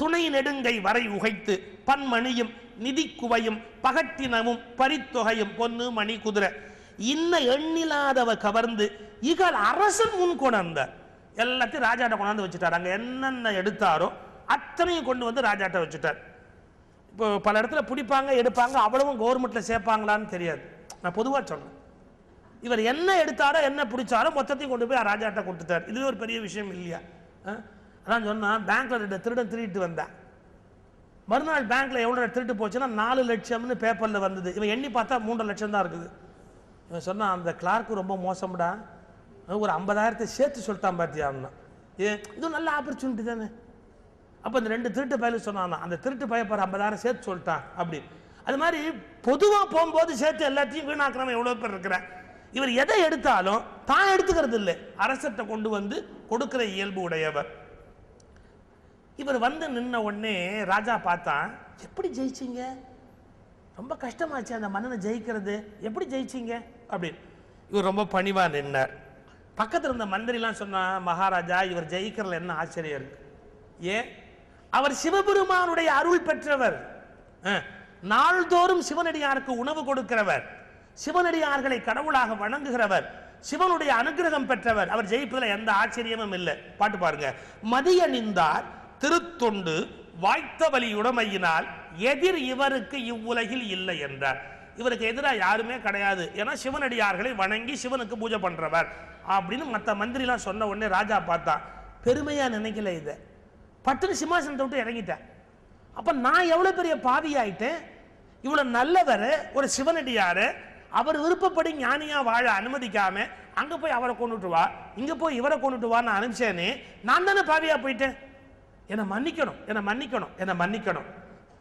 துணை நெடுங்கை வரை உகைத்து பன்மணியும் நிதி குவையும் பகட்டினமும் பரித்தொகையும் பொன்னு மணி குதிரை இன்ன எண்ணில்லாதவ கவர்ந்து இகழ் அரசன் முன் கொண்டார். எல்லாத்தையும் ராஜாட்ட கொண்டாந்து வச்சுட்டார். அங்கே என்னென்ன எடுத்தாரோ அத்தனையும் கொண்டு வந்து ராஜாட்ட வச்சுட்டார். இப்போ பல இடத்துல பிடிப்பாங்க எடுப்பாங்க, அவ்வளவும் கவர்மெண்ட்ல சேர்ப்பாங்களான்னு தெரியாது. நான் பொதுவாக சொன்னேன், இவர் என்ன எடுத்தாரோ என்ன பிடிச்சாரோ மொத்தத்தையும் கொண்டு போய் ராஜாட்ட கொடுத்துட்டார். இது ஒரு பெரிய விஷயம் இல்லையா? அதான் சொன்னா, பேங்க்ல 2 திருடன் திருட்டு வந்தேன். மறுநாள் பேங்க்ல எவ்வளவு திருட்டு போச்சுன்னா 4 லட்சம்னு பேப்பர்ல வந்தது. இவன் எண்ணி பார்த்தா 3 லட்சம் தான் இருக்குது. இவன் சொன்னா, அந்த கிளார்க்கு ரொம்ப மோசம்டா, ஒரு 50,000 சேர்த்து சொல்லிட்டான் பாத்தியான்னா. இது நல்ல ஆப்பர்ச்சுனிட்டி தானே. அப்போ இந்த 2 திருட்டு பயிலும் சொன்னான், அந்த திருட்டு பயப்பார் 50,000 சேர்த்து சொல்லிட்டான் அப்படி. அது மாதிரி பொதுவாக போகும்போது சேர்த்து எல்லாத்தையும் வீணாக்கிறவன் எவ்வளோ பேர் இருக்கிறேன். இவர் எதை எடுத்தாலும் தான் எடுத்துக்கிறது இல்லை, அரசத்தை கொண்டு வந்து கொடுக்கிற இயல்பு உடையவர். இவர் வந்து நின்ன உடனே ராஜா பார்த்தான், எப்படி ஜெயிச்சிங்க? ரொம்ப கஷ்டமாச்சு அந்த மன்னனை ஜெயிக்கிறது, எப்படி ஜெயிச்சிங்க அப்படின்னு. இவர் ரொம்ப பணிவா நின்னார். பக்கத்தில் இருந்த மந்திரிலாம் சொன்னா, மகாராஜா இவர் ஜெயிக்கிறதுல என்ன ஆச்சரியம் இருக்கு? ஏன்? அவர் சிவபெருமானுடைய அருள் பெற்றவர், நாள்தோறும் சிவனடியாருக்கு உணவு கொடுக்கிறவர், சிவனடியார்களை கடவுளாக வணங்குகிறவர், சிவனுடைய அனுகிரகம் பெற்றவர். அவர் ஜெயிப்பதில் எந்த ஆச்சரியமும் இல்லை. பாட்டு பாருங்க. மதிய நின்றார் திருத்தொண்டு வாய்த்த வலியுடைமையினால் எதிர் இவருக்கு இவ்வுலகில் இல்லை என்றார். இவருக்கு எதிராக யாருமே கிடையாது, ஏன்னா சிவனடியார்களை வணங்கி சிவனுக்கு பூஜை பண்றவர் அப்படின்னு மற்ற மந்திரிலாம் சொன்ன உடனே ராஜா பார்த்தா, பெருமையா நினைக்கல, இதை பட்டுன்னு சிம்மாசனத்தை விட்டு இறங்கிட்டேன். அப்ப நான் எவ்வளவு பெரிய பாவி ஆயிட்டேன். இவ்வளவு நல்லவர், ஒரு சிவனடியாரு, அவர் விருப்பப்படி ஞானியா வாழ அனுமதிக்காம அங்க போய் அவரை கொண்டுட்டு வா, இங்க போய் இவரை கொண்டுட்டு வான்னு அனுப்பிச்சேனே, நான் தானே பாவியா போயிட்டேன். என்னை மன்னிக்கணும், என்னை மன்னிக்கணும், என்னை மன்னிக்கணும்.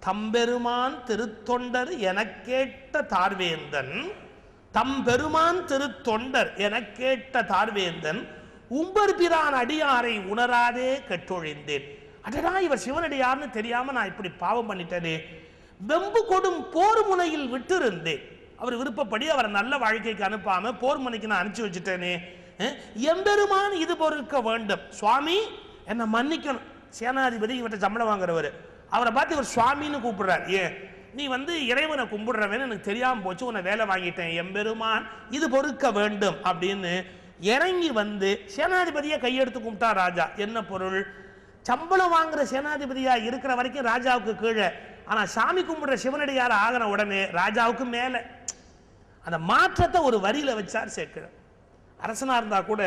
தம்பெருமான் திருத்தொண்டர் என கேட்ட தார்வேந்தன், தம்பெருமான் திருத்தொண்டர் என கேட்ட தார்வேந்தன் உம்பர் பிரான் அடியாரை உணராதே கற்றொழிந்தேன். அடடா, இவர் சிவனடியார்னு தெரியாம நான் இப்படி பாவம் பண்ணிட்டேனே. வெம்பு கொடும் போர் முனையில் விட்டிருந்தேன். அவர் விருப்பப்படி அவரை நல்ல வாழ்க்கைக்கு அனுப்பாம போர் முனைக்கு நான் அனுப்பிச்சு வச்சுட்டேனே. எம்பெருமான் இது பொறுக்க வேண்டும். சுவாமி என்னை மன்னிக்கணும். சேனாதிபதி இவர்கிட்ட சம்பளம் வாங்குறவர், அவரை பார்த்து இவர் சுவாமின்னு கூப்பிடுறார். ஏன்? நீ வந்து இறைவனை கும்பிடுறவன்னு எனக்கு தெரியாம போச்சு, உன்னை வேலை வாங்கிட்டேன், எம்பெருமான் இது பொறுக்க வேண்டும் அப்படின்னு இறங்கி வந்து சேனாதிபதியை கையெடுத்து கும்பிட்டா ராஜா. என்ன பொருள்? சம்பளம் வாங்குற சேனாதிபதியா இருக்கிற வரைக்கும் ராஜாவுக்கு கீழே, ஆனா சாமி கும்பிடுற சிவனடியார் ஆகின உடனே ராஜாவுக்கு மேல. அந்த மாற்றத்தை ஒரு வரியில வச்சார் சேக்கிழார். அரசனா இருந்தா கூட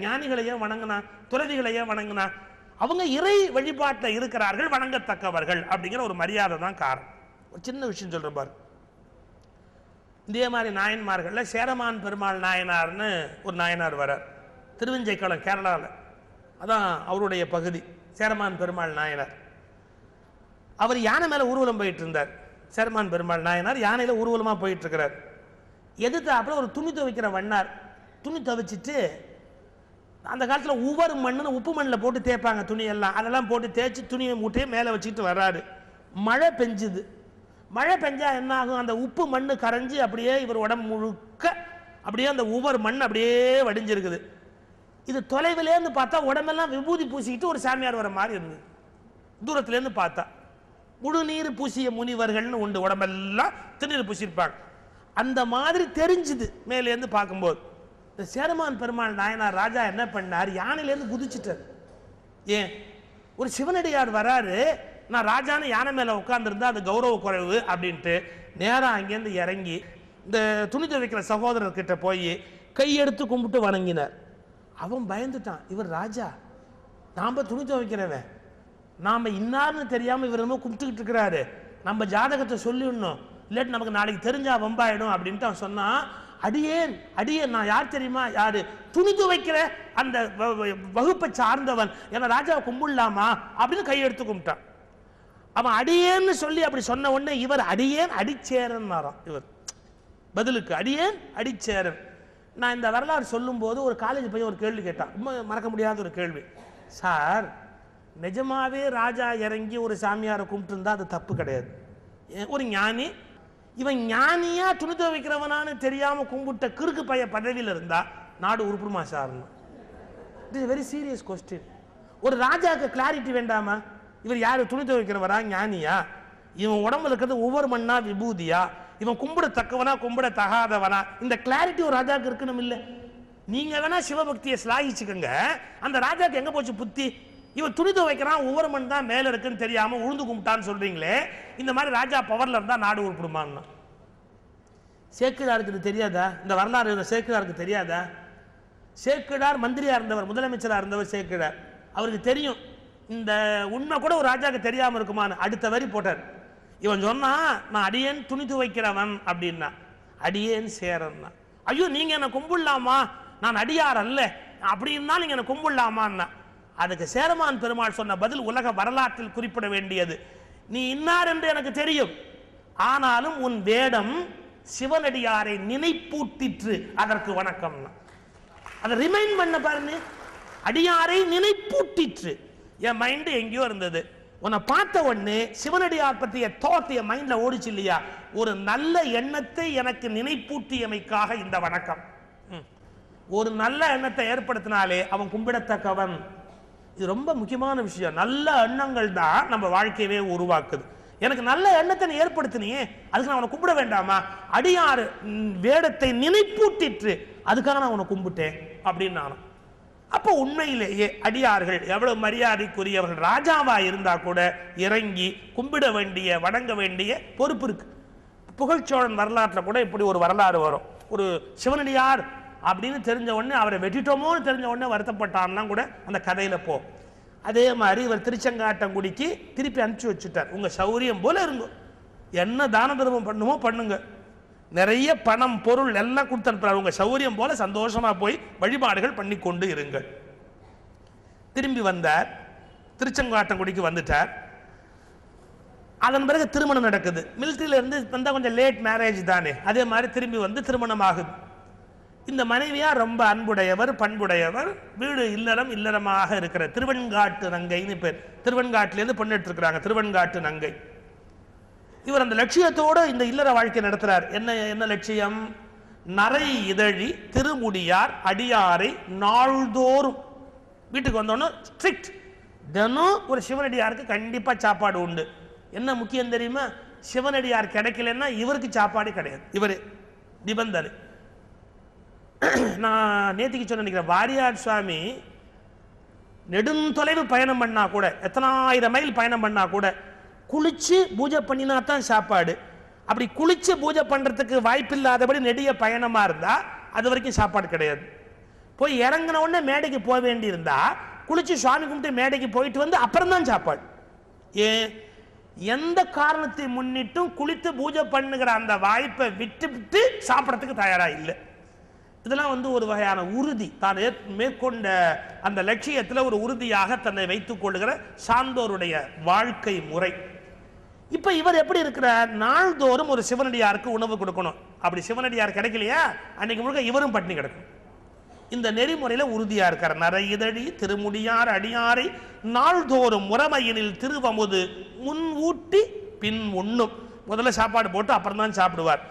ஞானிகளையும் வணங்கினா, துறவிகளையும் வணங்கினா, அவங்க இறை வழிபாட்டில் இருக்கிறார்கள், வணங்கத்தக்கவர்கள் அப்படிங்கிற ஒரு மரியாதை தான் காரணம். ஒரு சின்ன விஷயம் சொல்ற பாரு. இதே மாதிரி நாயன்மார்கள்ல சேரமான் பெருமாள் நாயனார்னு ஒரு நாயனார் வரார், திருவஞ்சைக்குளம் கேரளாவில், அதான் அவருடைய பகுதி. சேரமான் பெருமாள் நாயனார் அவர் யானை மேல ஊர்வலம் போயிட்டு இருந்தார். சேரமான் பெருமாள் நாயனார் யானையில ஊர்வலமா போயிட்டு இருக்கிறார். எதிர்த்தாப்புல ஒரு துணி துவைக்கிற வண்ணார் துணி துவைச்சிட்டு, அந்த காலத்தில் ஒவ்வொரு மண்ணுன்னு உப்பு மண்ணில் போட்டு தேய்ப்பாங்க துணியெல்லாம், அதெல்லாம் போட்டு தேய்ச்சி துணியை மூட்டையை மேலே வச்சுக்கிட்டு வர்றாரு. மழை பெஞ்சுது. மழை பெஞ்சா என்ன ஆகும்? அந்த உப்பு மண்ணு கரைஞ்சி அப்படியே இவர் உடம்பு முழுக்க அப்படியே அந்த ஒவ்வொரு மண் அப்படியே வடிஞ்சிருக்குது. இது தொலைவிலேருந்து பார்த்தா உடம்பெல்லாம் விபூதி பூசிக்கிட்டு ஒரு சாமியார் வர மாதிரி இருந்தது. தூரத்துலேருந்து பார்த்தா முழுநீர் பூசிய முனிவர்கள்னு உண்டு, உடம்பெல்லாம் திருநீர் பூசியிருப்பாங்க, அந்த மாதிரி தெரிஞ்சுது மேலேருந்து பார்க்கும்போது. இந்த சேரமான் பெருமாள் நாயனார் ராஜா என்ன பண்ணார்? யானையிலேருந்து குதிச்சுட்டார். ஏன்? ஒரு சிவனடியார் வராரு, நான் ராஜான்னு யானை மேலே உட்காந்துருந்தா அது கௌரவ குறைவு அப்படின்ட்டு நேராக அங்கேருந்து இறங்கி இந்த துணி துவைக்கிற சகோதரர்கிட்ட போய் கையெடுத்து கும்பிட்டு வணங்கினார். அவன் பயந்துட்டான், இவர் ராஜா, நாம் துணி துவைக்கிறவன், நாம் இன்னார்னு தெரியாமல் இவர் ரொம்ப கும்பிட்டுக்கிட்டு இருக்கிறாரு, நம்ம ஜாதகத்தை சொல்லிடணும், இல்லாட்டி நமக்கு நாளைக்கு தெரிஞ்சா வம்பாயிடும் அப்படின்ட்டு அவன் சொன்னான். அடியேன் அடியேன், நான் யார் தெரியுமா? யாரு? துணி துவைக்கிற அந்த வகுப்பை சார்ந்தவன், ஏன்னா ராஜாவை கும்பிடலாமா அப்படின்னு கையெடுத்து கும்பிட்டான். அவன் அடியேன்னு சொல்லி அப்படி சொன்ன உடனே இவர் அடியேன் அடிச்சேரன். இவர் பதிலுக்கு அடியேன் அடிச்சேரன். நான் இந்த வரலாறு சொல்லும் போது ஒரு காலேஜ் பையன் ஒரு கேள்வி கேட்டான், ரொம்ப மறக்க முடியாத ஒரு கேள்வி. சார், நிஜமாவே ராஜா இறங்கி ஒரு சாமியாரை கும்பிட்டு இருந்தா அது தப்பு கிடையாது, ஒரு ஞானி, இவன் ஞானியா துணி துவைக்கிறவனான்னு தெரியாம கும்பிட்ட கிறுக்கு பைய பதவியில் இருந்தா நாடு உருப்புடுமா sir? It is very serious question. ஒரு ராஜாவுக்கு கிளாரிட்டி வேண்டாமா? இவர் யார்? துணி துவைக்கிறவரா? ஞானியா? இவன் உடம்புல இருக்கிறது ஒவ்வொரு மண்ணா விபூதியா? இவன் கும்பிட தக்கவனா கும்பிட தகாதவனா? இந்த கிளாரிட்டி ஒரு ராஜாவுக்கு இருக்கணும் இல்லை? நீங்க வேணா சிவபக்தியை சிலாகிச்சுக்கோங்க, அந்த ராஜாக்கு எங்க போச்சு புத்தி? இவன் துணி துவைக்கிறான், ஒவ்வொரு மண் தான் மேல இருக்குன்னு தெரியாம உழுந்து கும்பிட்டான்னு சொல்றீங்களே, இந்த மாதிரி ராஜா பவர்ல இருந்தா நாடு உருப்பிடுமான்னு. சேக்கிழாருக்கு இது தெரியாதா? இந்த வரலாறு சேக்கிழாருக்கு தெரியாதா? சேக்கிழார் மந்திரியா இருந்தவர், முதலமைச்சரா இருந்தவர் சேக்கிழார். அவருக்கு தெரியும் இந்த உண்மை கூட ஒரு ராஜாவுக்கு தெரியாம இருக்குமான்னு. அடுத்த வரி போட்டார். இவன் சொன்னா நான் அடியேன் துணி துவைக்கிறவன் அப்படின்னா, அடியேன் சேரன்னா. ஐயோ நீங்க என்ன கும்பிடலாமா, நான் அடியார் அல்ல அப்படின்னா நீங்க என்ன கும்பிடலாமான்னா. அதுக்கு சேரமான் பெருமாள் சொன்ன பதில் உலக வரலாற்றில் குறிப்பிட வேண்டியது. நீ இன்னார் என்று எனக்கு தெரியும், ஆனாலும் உன் வேடம் சிவனடியாரை நினைப்பூட்டிற்று, அதற்கு வணக்கம். அதை ரிமைண்ட் பண்ண பாருங்க, அடியாரை நினைப்பூட்டிற்று. என் மைண்ட் எங்கேயோ இருந்தது, உன்னை பார்த்த உடனே சிவனடியார் பற்றிய தாட் என் மைண்ட்ல ஓடிச்சு இல்லையா, ஒரு நல்ல எண்ணத்தை எனக்கு நினைப்பூட்டியமைக்காக இந்த வணக்கம். ஒரு நல்ல எண்ணத்தை ஏற்படுத்தினாலே அவன் கும்பிடத்தக்கவன். இது ரொம்ப முக்கியமான விஷயம். நல்ல எண்ணங்கள் தான் நம்ம வாழ்க்கையவே உருவாக்குது. எனக்கு நல்ல எண்ணத்தை நீ ஏற்படுத்தினியே, அதுக்கு நான் அவனை கும்பிட வேண்டாமா? அடியாறு வேடத்தை நினைப்பூட்டிற்று, அதுக்காக நான் அவனை கும்பிட்டேன் அப்படின்னு நானும். அப்போ உண்மையிலேயே அடியார்கள் எவ்வளவு மரியாதைக்குரியவர்கள், ராஜாவா இருந்தா கூட இறங்கி கும்பிட வேண்டிய வணங்க வேண்டிய பொறுப்பு இருக்கு. புகழ்ச்சோழன் வரலாற்றில் கூட இப்படி ஒரு வரலாறு வரும். ஒரு சிவனடியார் அப்படின்னு தெரிஞ்ச உடனே அவரை வெட்டிட்டோமோன்னு தெரிஞ்ச உடனே வருத்தப்பட்டான்னா கூட அந்த கதையில போ. அதே மாதிரி இவர் திருச்செங்காட்டங்குடிக்கு திருப்பி அனுப்பிச்சு வச்சுட்டார். உங்க சௌரியம் போல இருங்க, என்ன தான தர்மம் பண்ணுமோ பண்ணுங்க, நிறைய பணம் பொருள் எல்லாம் கொடுத்து அனுப்புறாரு. உங்க சௌரியம் போல சந்தோஷமா போய் வழிபாடுகள் பண்ணி கொண்டு இருங்கள். திரும்பி வந்தார், திருச்செங்காட்டங்குடிக்கு வந்துட்டார். அதன் பிறகு திருமணம் நடக்குது. மிலிட்டரியில இருந்து வந்தா கொஞ்சம் லேட் மேரேஜ் தானே, அதே மாதிரி திரும்பி வந்து திருமணம் ஆகுது. இந்த மனைவியார் ரொம்ப அன்புடையவர், பண்புடையவர், வீடு இல்லறம் இல்லறமாக இருக்கிற திருவெண்காட்டு நங்கைன்னு பேர். திருவெண்காட்டிலேருந்து பொண்ணு இருக்கிறாங்க, திருவெண்காட்டு நங்கை. இவர் அந்த லட்சியத்தோடு இந்த இல்லற வாழ்க்கை நடத்துறார். என்ன லட்சியம்? நரை இதழி திருமுடியார் அடியாரை நாள்தோறும். வீட்டுக்கு வந்தோன்னு ஸ்ட்ரிக்ட், தினம் ஒரு சிவனடியாருக்கு கண்டிப்பா சாப்பாடு உண்டு. என்ன முக்கியம் தெரியுமா? சிவனடியார் கிடைக்கலன்னா இவருக்கு சாப்பாடு கிடையாது. இவர் நிபந்தனை. நான் நேத்திக்கு சொன்ன நினைக்கிறேன், வாரியார் சுவாமி நெடுந்தொலைவு பயணம் பண்ணா கூட, எத்தனாயிரம் மைல் பயணம் பண்ணா கூட குளிச்சு பூஜை பண்ணினா தான் சாப்பாடு. அப்படி குளிச்சு பூஜை பண்றதுக்கு வாய்ப்பில்லாதபடி நெடிய பயணமா இருந்தா அது வரைக்கும் சாப்பாடு கிடையாது. போய் இறங்கின உடனே மேடைக்கு போக வேண்டி இருந்தா குளிச்சு சுவாமி கும்பிட்டு மேடைக்கு போயிட்டு வந்து அப்புறம் தான் சாப்பாடு. ஏன்? எந்த காரணத்தை முன்னிட்டும் குளித்து பூஜை பண்ணுகிற அந்த வாய்ப்பை விட்டு சாப்பிடறதுக்கு தயாரா இல்லை. இதெல்லாம் ஒரு வகையான உறுதி, தான் மேற்கொண்ட அந்த லட்சியத்தில் ஒரு உறுதியாக தன்னை வைத்துக் கொள்ளுகிற சான்றோருடைய வாழ்க்கை முறை. இப்ப இவர் எப்படி இருக்கிறார்? நாள்தோறும் ஒரு சிவனடியாருக்கு உணவு கொடுக்கணும். அப்படி சிவனடியார் கிடைக்கலையா அன்னைக்கு முழுக்க இவரும் பட்டினி கிடக்கும். இந்த நெறிமுறையில உறுதியா இருக்கார். நரை இதழி திருமுடியார் அடியாரை நாள்தோறும் முறைமையினில் திருவமுது முன் ஊட்டி பின் உண்ணும். முதல்ல சாப்பாடு போட்டு அப்புறம் தான் சாப்பிடுவார்.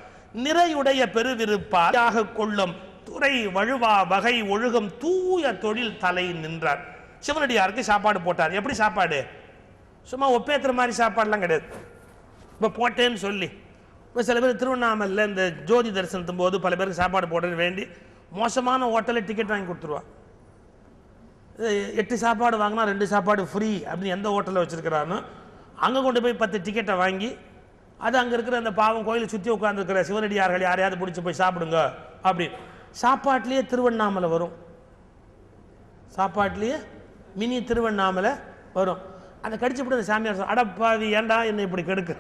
நிறையுடைய பெருவிருப்பாக கொள்ளும் துறை வழுவா வகை ஒழுகும் தூய தொழில் தலை நின்றார். சிவனடியாருக்கு சாப்பாடு போட்டார். எப்படி சாப்பாடு? சும்மா ஒப்பேத்துற மாதிரி சாப்பாடுலாம் கிடையாது. இப்போ போட்டேன்னு சொல்லி இப்போ சில பேர் திருவண்ணாமலையில் இந்த ஜோதி தரிசனத்தும் போது பல பேருக்கு சாப்பாடு போடுறது வேண்டி மோசமான ஹோட்டலில் டிக்கெட் வாங்கி கொடுத்துருவா. 8 சாப்பாடு வாங்கினா 2 சாப்பாடு ஃப்ரீ அப்படின்னு எந்த ஹோட்டலில் வச்சுருக்கிறானோ அங்கே கொண்டு போய் 10 டிக்கெட்டை வாங்கி அது அங்கே இருக்கிற அந்த பாவம் கோயிலை சுற்றி உட்காந்துருக்கிற சிவனடியார்கள் யாரையாவது பிடிச்சி போய் சாப்பிடுங்க அப்படி. சாப்பாட்லேயே திருவண்ணாமலை வரும், சாப்பாட்லேயே மினி திருவண்ணாமலை வரும். அதை கடிச்சு போட்டு அந்த சாமியார் அடப்பாவி ஏண்டா என்னை இப்படி கெடுக்கு,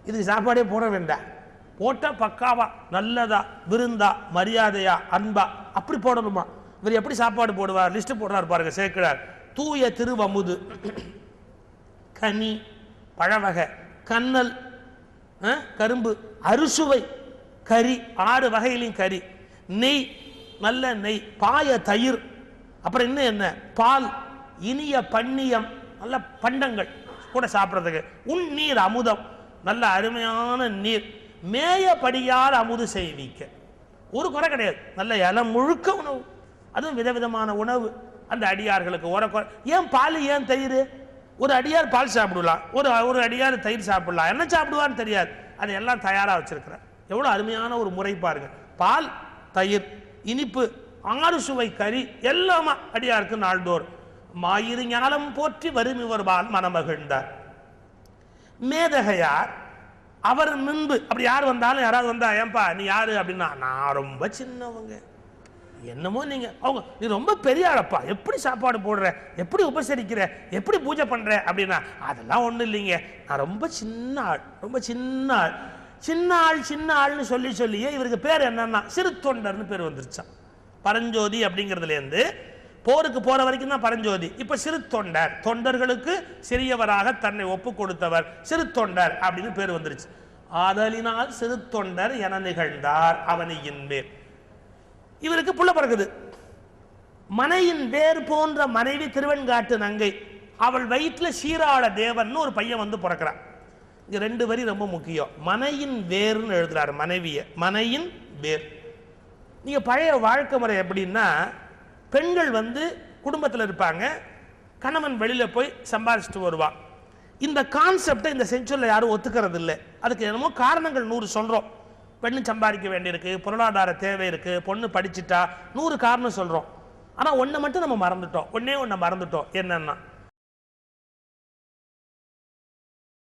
இதுக்கு சாப்பாடே போட வேண்டாம், போட்டால் பக்காவா நல்லதா விருந்தா மரியாதையா அன்பா அப்படி போடணுமா. இவர் எப்படி சாப்பாடு போடுவார்? லிஸ்ட் போடுறாரு பாருங்க சேக்கிழார். தூய திருவமுது, கனி பழவகை, கண்ணல் கரும்பு, அறுசுவை கறி 6 வகையிலையும் கறி, நெய் நல்ல நெய், பாய தயிர், அப்புறம் இன்னும் என்ன பால், இனிய பன்னியம் நல்ல பண்டங்கள் கூட சாப்பிட்றதுக்கு, நீர் அமுதம் நல்ல அருமையான நீர், மேயபடியால் அமுது செய்விக்க. ஒரு குறை கிடையாது, நல்ல இலம் முழுக்க உணவு, அதுவும் விதவிதமான உணவு அந்த அடியார்களுக்கு. ஏன் பால் ஏன் தயிர்? ஒரு அடியார் பால் சாப்பிடலாம், ஒரு அடியார் தயிர் சாப்பிடலாம், என்ன சாப்பிடுவான்னு தெரியாது, அது எல்லாம் தயாராக வச்சிருக்கிறார். எவ்வளோ அருமையான ஒரு முறை பாருங்க. பால், தயிர், இனிப்பு, 6 சுவை கறி எல்லாமா அடியாருக்கு நாள்தோறும். மாயிரு ஞானம் போற்றி வரும் இவர்பால் மனமகிழ்ந்தார். மேதகையார் அவர் முன்பு அப்படி யார் வந்தாலும், யாராவது வந்தா ஏன்பா நீ யாரு அப்படின்னா, நான் ரொம்ப சின்னவங்க, என்னமோ நீங்க அவங்க நீ ரொம்ப பெரிய ஆளப்பா, எப்படி சாப்பாடு போடுற, எப்படி உபசரிக்கிற, எப்படி பூஜை பண்ற அப்படின்னா, அதெல்லாம் ஒன்றும் இல்லைங்க, நான் ரொம்ப சின்ன ஆள், ரொம்ப சின்ன ஆள். சின்ன ஆள்னு சொல்லியே இவருக்கு பேர் என்னன்னா சிறுத்தொண்டர்னு பேர் வந்துருச்சான். பரஞ்சோதி அப்படிங்கிறதுலேருந்து போருக்கு போற வரைக்கும் தான் பரஞ்சோதி. இப்ப சிறுத்தொண்டர், தொண்டர்களுக்கு சிறியவராக தன்னை ஒப்பு கொடுத்தவர், சிறுத்தொண்டர் அப்படின்னு பேர் வந்துருச்சு. ஆதலினால் சிறுத்தொண்டர் என நிகழ்ந்தார் அவனியின் மேல். இவருக்கு புள்ள பிறகுது. மனையின் வேர் போன்ற மனைவி திருவெண்காட்டு நங்கை, அவள் வயிற்றுல சீராள தேவன் ஒரு பையன் வந்து பிறக்கிறான். இங்க 2 வரி ரொம்ப முக்கியம். மனையின் வேர்னு எழுதுறாரு மனைவிய, மனையின் வேர். நீங்க பழைய வாழ்க்கை முறை எப்படின்னா, பெண்கள் வந்து குடும்பத்தில் இருப்பாங்க, கணவன் வெளியில போய் சம்பாதிச்சுட்டு வருவான். இந்த கான்செப்டை இந்த செஞ்சுரியில் யாரும் ஒத்துக்கிறது இல்லை. அதுக்கு என்னமோ காரணங்கள் 100 சொல்றோம். பெண்ணு சம்பாதிக்க வேண்டியிருக்கு, பொருளாதார தேவை இருக்கு, பொண்ணு படிச்சுட்டா, 100 காரணம் சொல்றோம். ஆனா ஒன்றை மட்டும் நம்ம மறந்துட்டோம். ஒன்னே ஒன்றை மறந்துட்டோம். என்னன்னா,